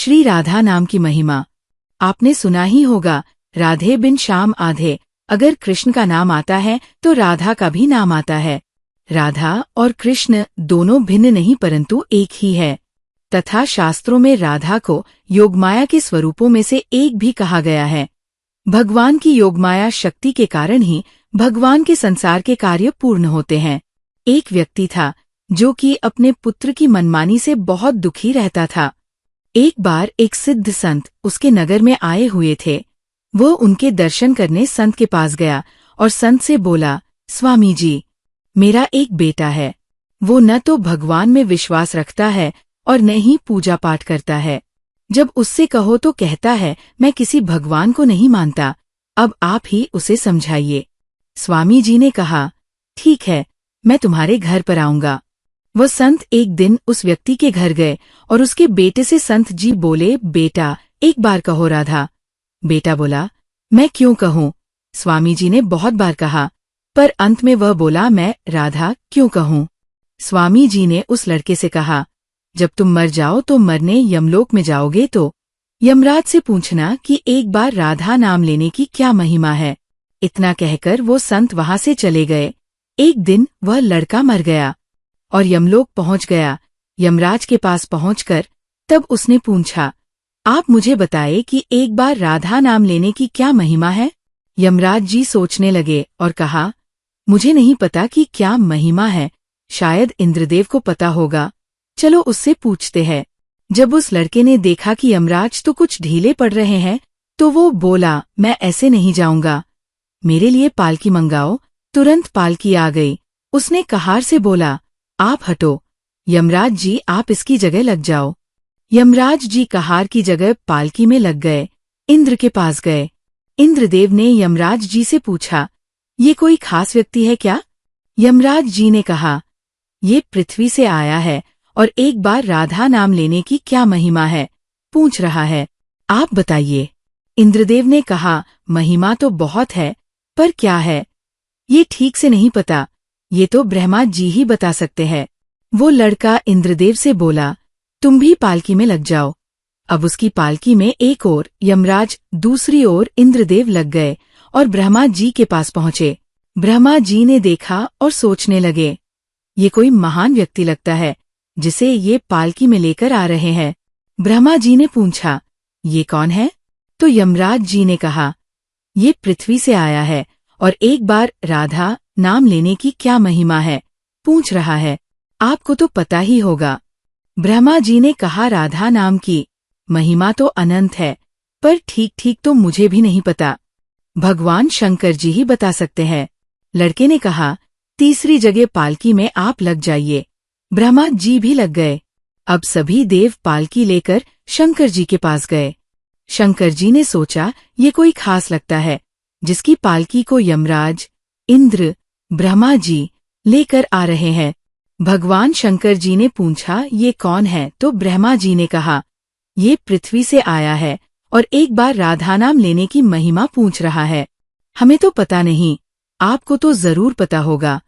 श्री राधा नाम की महिमा। आपने सुना ही होगा, राधे बिन श्याम आधे। अगर कृष्ण का नाम आता है तो राधा का भी नाम आता है। राधा और कृष्ण दोनों भिन्न नहीं परंतु एक ही है। तथा शास्त्रों में राधा को योगमाया के स्वरूपों में से एक भी कहा गया है। भगवान की योगमाया शक्ति के कारण ही भगवान के संसार के कार्य पूर्ण होते हैं। एक व्यक्ति था जो कि अपने पुत्र की मनमानी से बहुत दुखी रहता था। एक बार एक सिद्ध संत उसके नगर में आए हुए थे। वो उनके दर्शन करने संत के पास गया और संत से बोला, स्वामी जी, मेरा एक बेटा है। वो न तो भगवान में विश्वास रखता है और न ही पूजा पाठ करता है। जब उससे कहो तो कहता है मैं किसी भगवान को नहीं मानता। अब आप ही उसे समझाइए। स्वामी जी ने कहा, ठीक है, मैं तुम्हारे घर पर आऊंगा। वह संत एक दिन उस व्यक्ति के घर गए और उसके बेटे से संत जी बोले, बेटा एक बार कहो राधा। बेटा बोला, मैं क्यों कहूँ? स्वामी जी ने बहुत बार कहा, पर अंत में वह बोला, मैं राधा क्यों कहूँ? स्वामी जी ने उस लड़के से कहा, जब तुम मर जाओ तो मरने यमलोक में जाओगे तो यमराज से पूछना कि एक बार राधा नाम लेने की क्या महिमा है। इतना कहकर वो संत वहां से चले गए। एक दिन वह लड़का मर गया और यमलोक पहुंच गया। यमराज के पास पहुंचकर तब उसने पूछा, आप मुझे बताए कि एक बार राधा नाम लेने की क्या महिमा है। यमराज जी सोचने लगे और कहा, मुझे नहीं पता कि क्या महिमा है, शायद इंद्रदेव को पता होगा, चलो उससे पूछते हैं। जब उस लड़के ने देखा कि यमराज तो कुछ ढीले पड़ रहे हैं तो वो बोला, मैं ऐसे नहीं जाऊंगा, मेरे लिए पालकी मंगाओ। तुरंत पालकी आ गई। उसने कहार से बोला, आप हटो, यमराज जी आप इसकी जगह लग जाओ। यमराज जी कहार की जगह पालकी में लग गए। इंद्र के पास गए। इंद्रदेव ने यमराज जी से पूछा, ये कोई खास व्यक्ति है क्या? यमराज जी ने कहा, ये पृथ्वी से आया है और एक बार राधा नाम लेने की क्या महिमा है पूछ रहा है, आप बताइए। इंद्रदेव ने कहा, महिमा तो बहुत है, पर क्या है ये ठीक से नहीं पता, ये तो ब्रह्मा जी ही बता सकते हैं। वो लड़का इंद्रदेव से बोला, तुम भी पालकी में लग जाओ। अब उसकी पालकी में एक ओर यमराज, दूसरी ओर इंद्रदेव लग गए और ब्रह्मा जी के पास पहुंचे। ब्रह्मा जी ने देखा और सोचने लगे, ये कोई महान व्यक्ति लगता है जिसे ये पालकी में लेकर आ रहे हैं। ब्रह्मा जी ने पूछा, ये कौन है? तो यमराज जी ने कहा, ये पृथ्वी से आया है और एक बार राधा नाम लेने की क्या महिमा है पूछ रहा है, आपको तो पता ही होगा। ब्रह्मा जी ने कहा, राधा नाम की महिमा तो अनंत है, पर ठीक ठीक तो मुझे भी नहीं पता, भगवान शंकर जी ही बता सकते हैं। लड़के ने कहा, तीसरी जगह पालकी में आप लग जाइए। ब्रह्मा जी भी लग गए। अब सभी देव पालकी लेकर शंकर जी के पास गए। शंकर जी ने सोचा, ये कोई खास लगता है जिसकी पालकी को यमराज, इंद्र, ब्रह्मा जी लेकर आ रहे हैं। भगवान शंकर जी ने पूछा, ये कौन है? तो ब्रह्मा जी ने कहा, ये पृथ्वी से आया है और एक बार राधा नाम लेने की महिमा पूछ रहा है। हमें तो पता नहीं, आपको तो जरूर पता होगा,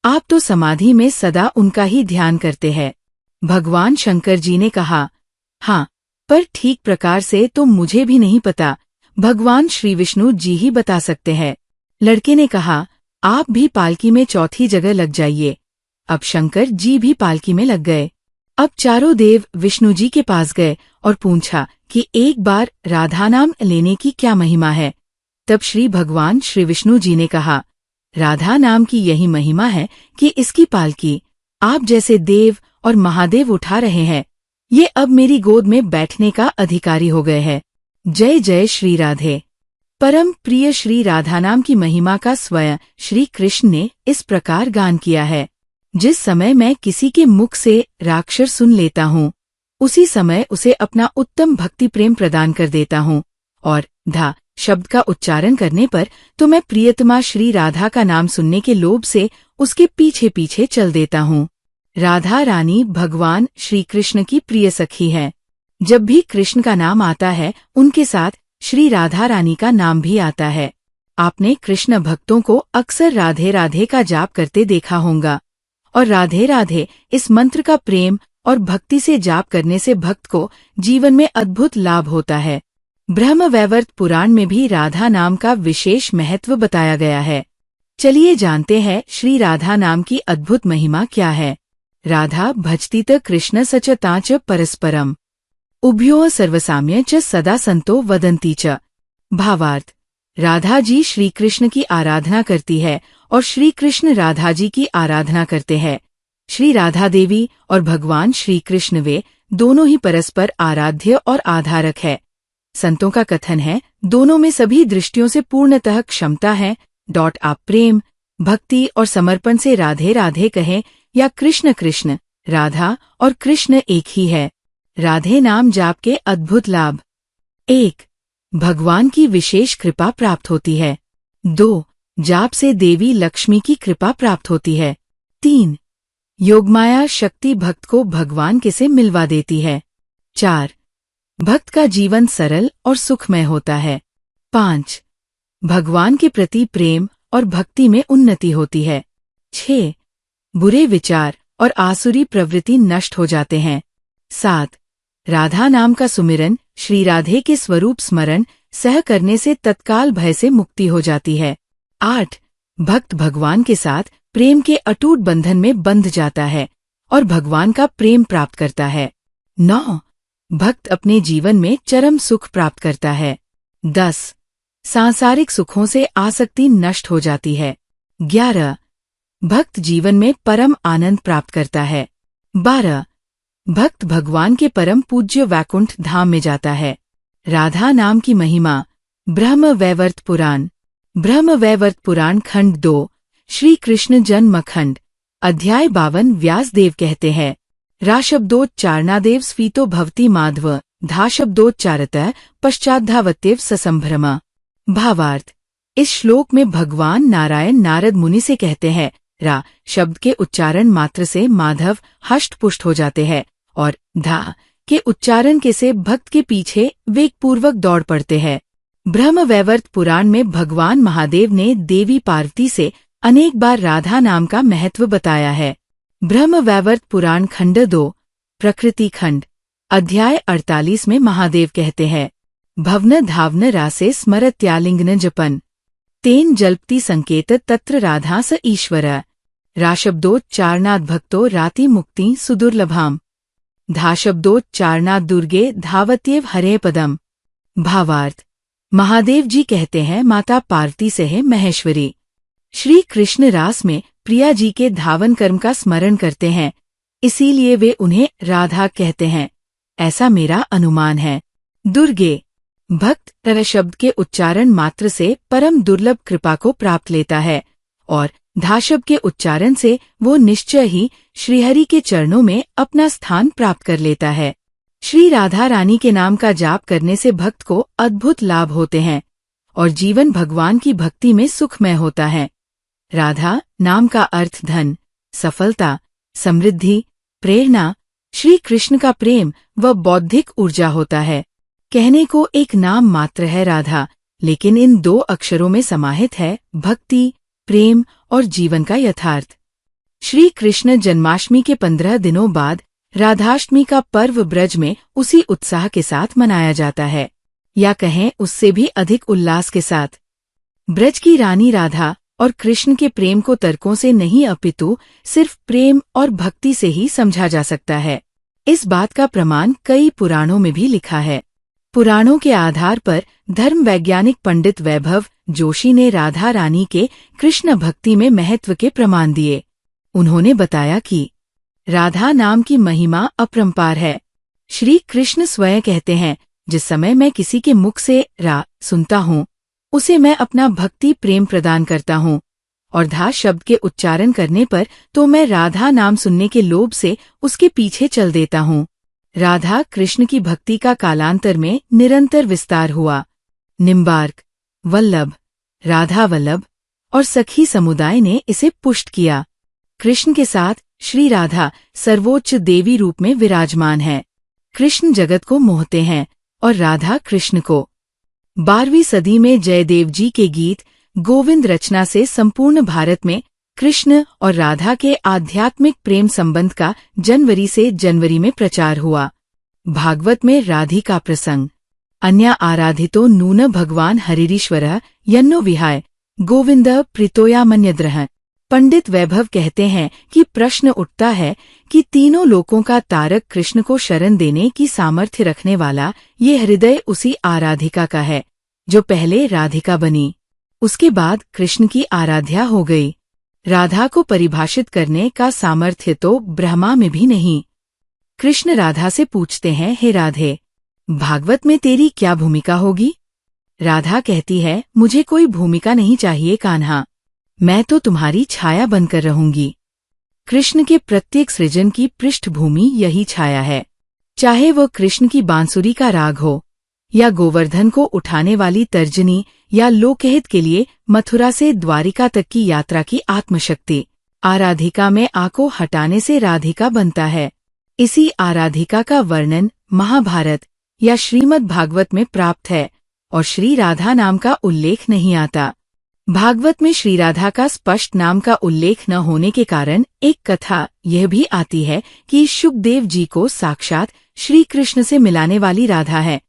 आप तो समाधि में सदा उनका ही ध्यान करते हैं। भगवान शंकर जी ने कहा, हाँ, पर ठीक प्रकार से तो मुझे भी नहीं पता, भगवान श्री विष्णु जी ही बता सकते हैं। लड़के ने कहा, आप भी पालकी में चौथी जगह लग जाइए। अब शंकर जी भी पालकी में लग गए। अब चारों देव विष्णु जी के पास गए और पूछा कि एक बार राधा नाम लेने की क्या महिमा है। तब श्री भगवान श्री विष्णु जी ने कहा, राधा नाम की यही महिमा है कि इसकी पालकी आप जैसे देव और महादेव उठा रहे हैं। ये अब मेरी गोद में बैठने का अधिकारी हो गए हैं। जय जय श्री राधे। परम प्रिय श्री राधा नाम की महिमा का स्वयं श्री कृष्ण ने इस प्रकार गान किया है। जिस समय मैं किसी के मुख से राक्षर सुन लेता हूँ, उसी समय उसे अपना उत्तम भक्ति प्रेम प्रदान कर देता हूँ और धा शब्द का उच्चारण करने पर तो मैं प्रियतमा श्री राधा का नाम सुनने के लोभ से उसके पीछे पीछे चल देता हूँ। राधा रानी भगवान श्री कृष्ण की प्रिय सखी है। जब भी कृष्ण का नाम आता है, उनके साथ श्री राधा रानी का नाम भी आता है। आपने कृष्ण भक्तों को अक्सर राधे राधे का जाप करते देखा होगा और राधे राधे इस मंत्र का प्रेम और भक्ति से जाप करने से भक्त को जीवन में अद्भुत लाभ होता है। ब्रह्मवैवर्त पुराण में भी राधा नाम का विशेष महत्व बताया गया है। चलिए जानते हैं श्री राधा नाम की अद्भुत महिमा क्या है। राधा भजतीत कृष्ण सचताच परस्परम उभयो सर्वसाम्य च सदा संतो वदन्ति च। भावार्थ, राधा जी श्री कृष्ण की आराधना करती है और श्री कृष्ण राधा जी की आराधना करते हैं। श्री राधा देवी और भगवान श्री कृष्ण वे दोनों ही परस्पर आराध्य और आधारक है। संतों का कथन है, दोनों में सभी दृष्टियों से पूर्णतः क्षमता है। आप प्रेम, भक्ति और समर्पण से राधे राधे कहें या कृष्ण कृष्ण, राधा और कृष्ण एक ही है। राधे नाम जाप के अद्भुत लाभ। 1. भगवान की विशेष कृपा प्राप्त होती है। 2. जाप से देवी लक्ष्मी की कृपा प्राप्त होती है। 3. योगमाया शक्ति भक्त को भगवान के से मिलवा देती है। 4. भक्त का जीवन सरल और सुखमय होता है। 5. भगवान के प्रति प्रेम और भक्ति में उन्नति होती है। 6. बुरे विचार और आसुरी प्रवृत्ति नष्ट हो जाते हैं। 7. राधा नाम का सुमिरन, श्री राधे के स्वरूप स्मरण सह करने से तत्काल भय से मुक्ति हो जाती है। 8. भक्त भगवान के साथ प्रेम के अटूट बंधन में बंध जाता है और भगवान का प्रेम प्राप्त करता है। 9. भक्त अपने जीवन में चरम सुख प्राप्त करता है। 10. सांसारिक सुखों से आसक्ति नष्ट हो जाती है। 11. भक्त जीवन में परम आनंद प्राप्त करता है। 12. भक्त भगवान के परम पूज्य वैकुंठ धाम में जाता है। राधा नाम की महिमा। ब्रह्मवैवर्त पुराण। ब्रह्मवैवर्त पुराण खंड 2 श्री कृष्ण जन्म खंड। अध्याय 52 व्यासदेव कहते हैं, रा शब्दोच्चारणादेव स्फीतो भवति माधव, धा शब्दोच्चारतः पश्चाद्धावत्यव ससंभ्रम। भावार्थ, इस श्लोक में भगवान नारायण नारद मुनि से कहते हैं, रा शब्द के उच्चारण मात्र से माधव हष्ट पुष्ट हो जाते हैं और धा के उच्चारण के से भक्त के पीछे वेगपूर्वक दौड़ पड़ते हैं। ब्रह्मवैवर्त पुराण में भगवान महादेव ने देवी पार्वती से अनेक बार राधा नाम का महत्व बताया है। ब्रह्मवैवर्त पुराण खंड 2 प्रकृति खंड अध्याय 48 में महादेव कहते हैं, भवन धावन रासे स्मरत्यालिंगन जपन, तेन जल्पति संकेत तत्र राधा स ईश्वर, राशब्दोच्चारणाद् भक्तो राति मुक्ति सुदुर्लभाम, धाशब्दोच्चारणाद् दुर्गे धावत्येव हरे पदम। भावार्थ, महादेव जी कहते हैं, माता पार्वती से है महेश्वरी। श्री कृष्ण रास में प्रिया जी के धावन कर्म का स्मरण करते हैं, इसीलिए वे उन्हें राधा कहते हैं, ऐसा मेरा अनुमान है। दुर्गे, भक्त र शब्द के उच्चारण मात्र से परम दुर्लभ कृपा को प्राप्त लेता है और धा शब्द के उच्चारण से वो निश्चय ही श्रीहरि के चरणों में अपना स्थान प्राप्त कर लेता है। श्री राधा रानी के नाम का जाप करने से भक्त को अद्भुत लाभ होते हैं और जीवन भगवान की भक्ति में सुखमय होता है। राधा नाम का अर्थ धन, सफलता, समृद्धि, प्रेरणा, श्री कृष्ण का प्रेम व बौद्धिक ऊर्जा होता है। कहने को एक नाम मात्र है राधा, लेकिन इन 2 अक्षरों में समाहित है भक्ति, प्रेम और जीवन का यथार्थ। श्री कृष्ण जन्माष्टमी के 15 दिनों बाद राधाष्टमी का पर्व ब्रज में उसी उत्साह के साथ मनाया जाता है, या कहें उससे भी अधिक उल्लास के साथ। ब्रज की रानी राधा और कृष्ण के प्रेम को तर्कों से नहीं अपितु सिर्फ प्रेम और भक्ति से ही समझा जा सकता है। इस बात का प्रमाण कई पुराणों में भी लिखा है। पुराणों के आधार पर धर्म वैज्ञानिक पंडित वैभव जोशी ने राधा रानी के कृष्ण भक्ति में महत्व के प्रमाण दिए। उन्होंने बताया कि राधा नाम की महिमा अपरंपार है। श्री कृष्ण स्वयं कहते हैं, जिस समय मैं किसी के मुख से रा सुनता हूँ, उसे मैं अपना भक्ति प्रेम प्रदान करता हूँ, और धा शब्द के उच्चारण करने पर तो मैं राधा नाम सुनने के लोभ से उसके पीछे चल देता हूँ। राधा कृष्ण की भक्ति का कालांतर में निरंतर विस्तार हुआ। निम्बार्क, वल्लभ, राधा वल्लभ और सखी समुदाय ने इसे पुष्ट किया। कृष्ण के साथ श्री राधा सर्वोच्च देवी रूप में विराजमान है। कृष्ण जगत को मोहते हैं और राधा कृष्ण को। 12वीं सदी में जयदेव जी के गीत गोविंद रचना से संपूर्ण भारत में कृष्ण और राधा के आध्यात्मिक प्रेम संबंध का जनवरी से जनवरी में प्रचार हुआ। भागवत में राधिका प्रसंग। अन्य आराधितो नून भगवान हरिरीश्वरः यन्नो विहाय गोविंद प्रीतोयामन्यद्रः। पंडित वैभव कहते हैं कि प्रश्न उठता है कि तीनों लोकों का तारक कृष्ण को शरण देने की सामर्थ्य रखने वाला ये हृदय उसी आराधिका का है जो पहले राधिका बनी, उसके बाद कृष्ण की आराध्या हो गई। राधा को परिभाषित करने का सामर्थ्य तो ब्रह्मा में भी नहीं। कृष्ण राधा से पूछते हैं, हे राधे, भागवत में तेरी क्या भूमिका होगी? राधा कहती है, मुझे कोई भूमिका नहीं चाहिए कान्हा, मैं तो तुम्हारी छाया बनकर रहूंगी। कृष्ण के प्रत्येक सृजन की पृष्ठभूमि यही छाया है, चाहे वह कृष्ण की बांसुरी का राग हो या गोवर्धन को उठाने वाली तर्जनी या लोकहित के लिए मथुरा से द्वारिका तक की यात्रा की आत्मशक्ति। आराधिका में आ को हटाने से राधिका बनता है। इसी आराधिका का वर्णन महाभारत या श्रीमद् भागवत में प्राप्त है और श्री राधा नाम का उल्लेख नहीं आता। भागवत में श्री राधा का स्पष्ट नाम का उल्लेख न होने के कारण एक कथा यह भी आती है कि शुकदेव जी को साक्षात श्री कृष्ण से मिलाने वाली राधा है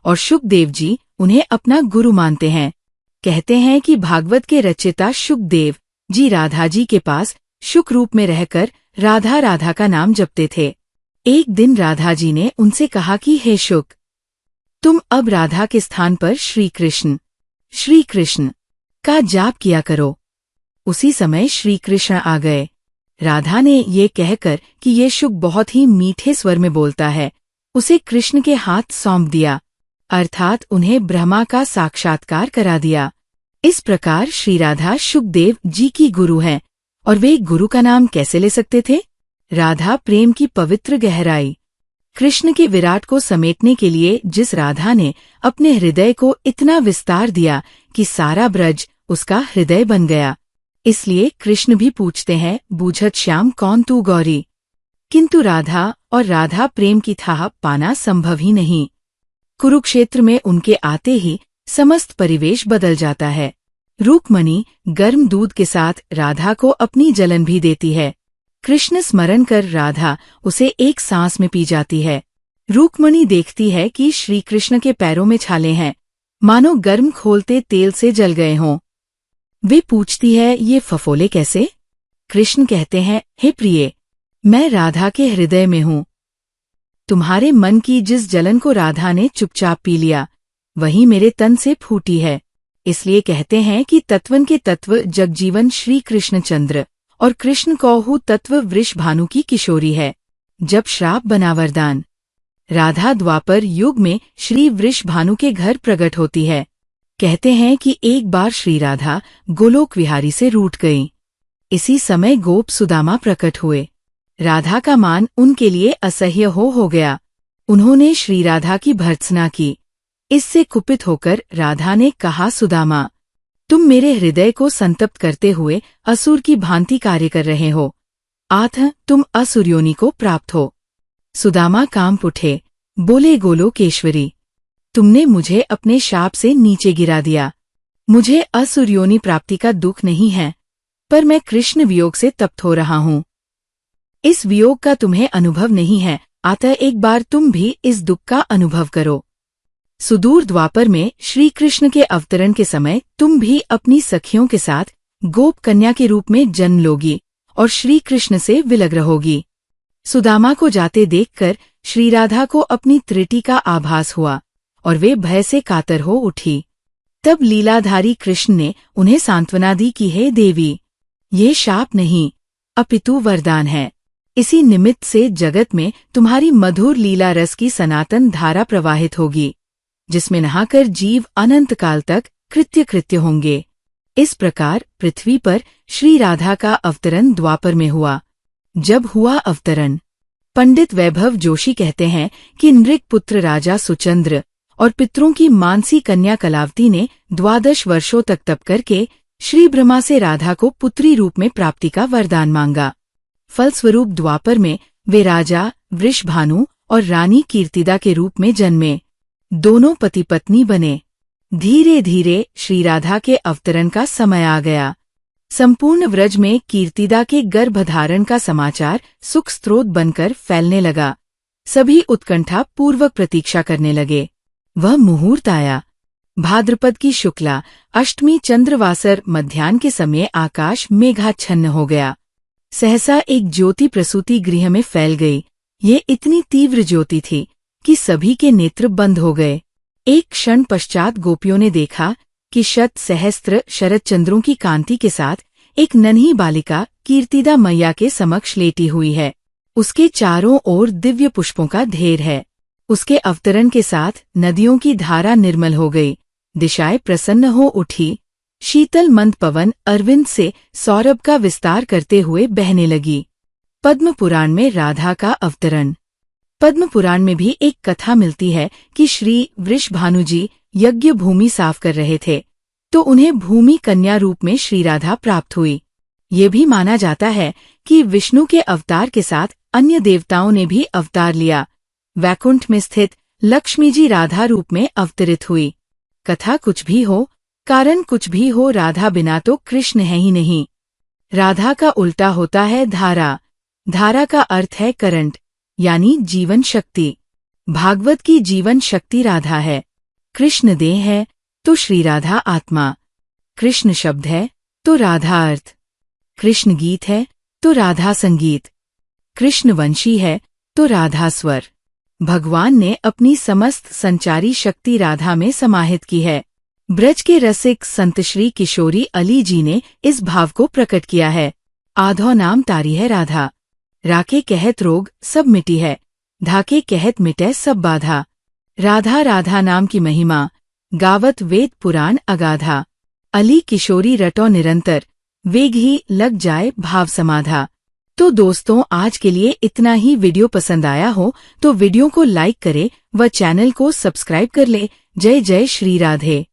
और शुकदेव जी उन्हें अपना गुरु मानते हैं। कहते हैं कि भागवत के रचयिता शुकदेव जी राधा जी के पास शुक रूप में रहकर राधा राधा का नाम जपते थे। एक दिन राधा जी ने उनसे कहा कि हे शुक, तुम अब राधा के स्थान पर श्री कृष्ण का जाप किया करो। उसी समय श्री कृष्ण आ गए। राधा ने ये कहकर कि ये शुक बहुत ही मीठे स्वर में बोलता है, उसे कृष्ण के हाथ सौंप दिया, अर्थात उन्हें ब्रह्मा का साक्षात्कार करा दिया। इस प्रकार श्री राधा शुकदेव जी की गुरु हैं और वे गुरु का नाम कैसे ले सकते थे? राधा प्रेम की पवित्र गहराई। कृष्ण के विराट को समेटने के लिए जिस राधा ने अपने हृदय को इतना विस्तार दिया कि सारा ब्रज उसका हृदय बन गया, इसलिए कृष्ण भी पूछते हैं, बूझत श्याम कौन तू गौरी। किंतु राधा और राधा प्रेम की थाह पाना संभव ही नहीं। कुरुक्षेत्र में उनके आते ही समस्त परिवेश बदल जाता है। रूकमणि गर्म दूध के साथ राधा को अपनी जलन भी देती है। कृष्ण स्मरण कर राधा उसे एक सांस में पी जाती है। रूकमणि देखती है कि श्री कृष्ण के पैरों में छाले हैं, मानो गर्म खोलते तेल से जल गए हों। वे पूछती है, ये फफोले कैसे? कृष्ण कहते हैं, हे प्रिय, मैं राधा के हृदय में हूँ। तुम्हारे मन की जिस जलन को राधा ने चुपचाप पी लिया, वही मेरे तन से फूटी है। इसलिए कहते हैं कि तत्वन के तत्व जगजीवन श्री कृष्णचंद्र और कृष्ण कौहु तत्व वृषभानु की किशोरी है। जब श्राप बना वरदान। राधा द्वापर युग में श्री वृषभानु के घर प्रकट होती है। कहते हैं कि एक बार श्री राधा गोलोक विहारी से रूठ गईं। इसी समय गोप सुदामा प्रकट हुए। राधा का मान उनके लिए असह्य हो गया। उन्होंने श्री राधा की भर्त्सना की। इससे कुपित होकर राधा ने कहा, सुदामा, तुम मेरे हृदय को संतप्त करते हुए असुर की भांति कार्य कर रहे हो, अतः तुम असुरयोनि को प्राप्त हो। सुदामा कांप उठे, बोले, गोलोकेश्वरी, तुमने मुझे अपने शाप से नीचे गिरा दिया। मुझे असुरयोनि प्राप्ति का दुख नहीं है, पर मैं कृष्ण वियोग से तप्त हो रहा हूँ। इस वियोग का तुम्हें अनुभव नहीं है, अतः एक बार तुम भी इस दुख का अनुभव करो। सुदूर द्वापर में श्री कृष्ण के अवतरण के समय तुम भी अपनी सखियों के साथ गोप कन्या के रूप में जन्म लोगी और श्री कृष्ण से विलग रहोगी। सुदामा को जाते देखकर श्री राधा को अपनी त्रुटि का आभास हुआ और वे भय से कातर हो उठी। तब लीलाधारी कृष्ण ने उन्हें सांत्वना दी कि हे देवी, ये शाप नहीं अपितु वरदान है। इसी निमित्त से जगत में तुम्हारी मधुर लीला रस की सनातन धारा प्रवाहित होगी, जिसमें नहाकर जीव अनंत काल तक कृत्य होंगे। इस प्रकार पृथ्वी पर श्री राधा का अवतरण द्वापर में हुआ। जब हुआ अवतरण, पंडित वैभव जोशी कहते हैं कि नृक पुत्र राजा सुचंद्र और पितरों की मानसी कन्या कलावती ने 12 वर्षों तक तप करके श्री ब्रह्मा से राधा को पुत्री रूप में प्राप्ति का वरदान मांगा। फलस्वरूप द्वापर में वे राजा वृषभानु और रानी कीर्तिदा के रूप में जन्मे। दोनों पति पत्नी बने। धीरे धीरे श्री राधा के अवतरण का समय आ गया। संपूर्ण व्रज में कीर्तिदा के गर्भधारण का समाचार सुख स्रोत बनकर फैलने लगा। सभी उत्कंठा पूर्वक प्रतीक्षा करने लगे। वह मुहूर्त आया। भाद्रपद की शुक्ला अष्टमी चंद्रवासर मध्याह्न के समय आकाश मेघाच्छन्न हो गया। सहसा एक ज्योति प्रसूति गृह में फैल गई। ये इतनी तीव्र ज्योति थी कि सभी के नेत्र बंद हो गए। एक क्षण पश्चात गोपियों ने देखा कि शत सहस्त्र शरद चंद्रों की कांति के साथ एक नन्ही बालिका कीर्तिदा मैया के समक्ष लेटी हुई है। उसके चारों ओर दिव्य पुष्पों का ढेर है। उसके अवतरण के साथ नदियों की धारा निर्मल हो गई, दिशाएं प्रसन्न हो उठी। शीतल मंद पवन अरविंद से सौरभ का विस्तार करते हुए बहने लगी। पद्म पुराण में राधा का अवतरण। पद्म पुराण में भी एक कथा मिलती है कि श्री वृषभानु जी यज्ञ भूमि साफ कर रहे थे तो उन्हें भूमि कन्या रूप में श्री राधा प्राप्त हुई। ये भी माना जाता है कि विष्णु के अवतार के साथ अन्य देवताओं ने भी अवतार लिया। वैकुंठ में स्थित लक्ष्मी जी राधा रूप में अवतरित हुई। कथा कुछ भी हो, कारण कुछ भी हो, राधा बिना तो कृष्ण है ही नहीं। राधा का उल्टा होता है धारा। धारा का अर्थ है करंट, यानी जीवन शक्ति। भागवत की जीवन शक्ति राधा है। कृष्ण देह है तो श्री राधा आत्मा। कृष्ण शब्द है तो राधा अर्थ। कृष्ण गीत है तो राधा संगीत। कृष्ण वंशी है तो राधा स्वर। भगवान ने अपनी समस्त संचारी शक्ति राधा में समाहित की है। ब्रज के रसिक संत श्री किशोरी अली जी ने इस भाव को प्रकट किया है। आधो नाम तारी है राधा, राखे कहत रोग सब मिटी है, धाके कहत मिटे सब बाधा। राधा राधा नाम की महिमा, गावत वेद पुराण अगाधा। अली किशोरी रटो निरंतर, वेग ही लग जाए भाव समाधा। तो दोस्तों, आज के लिए इतना ही। वीडियो पसंद आया हो तो वीडियो को लाइक करें व चैनल को सब्सक्राइब कर ले। जय जय श्री राधे।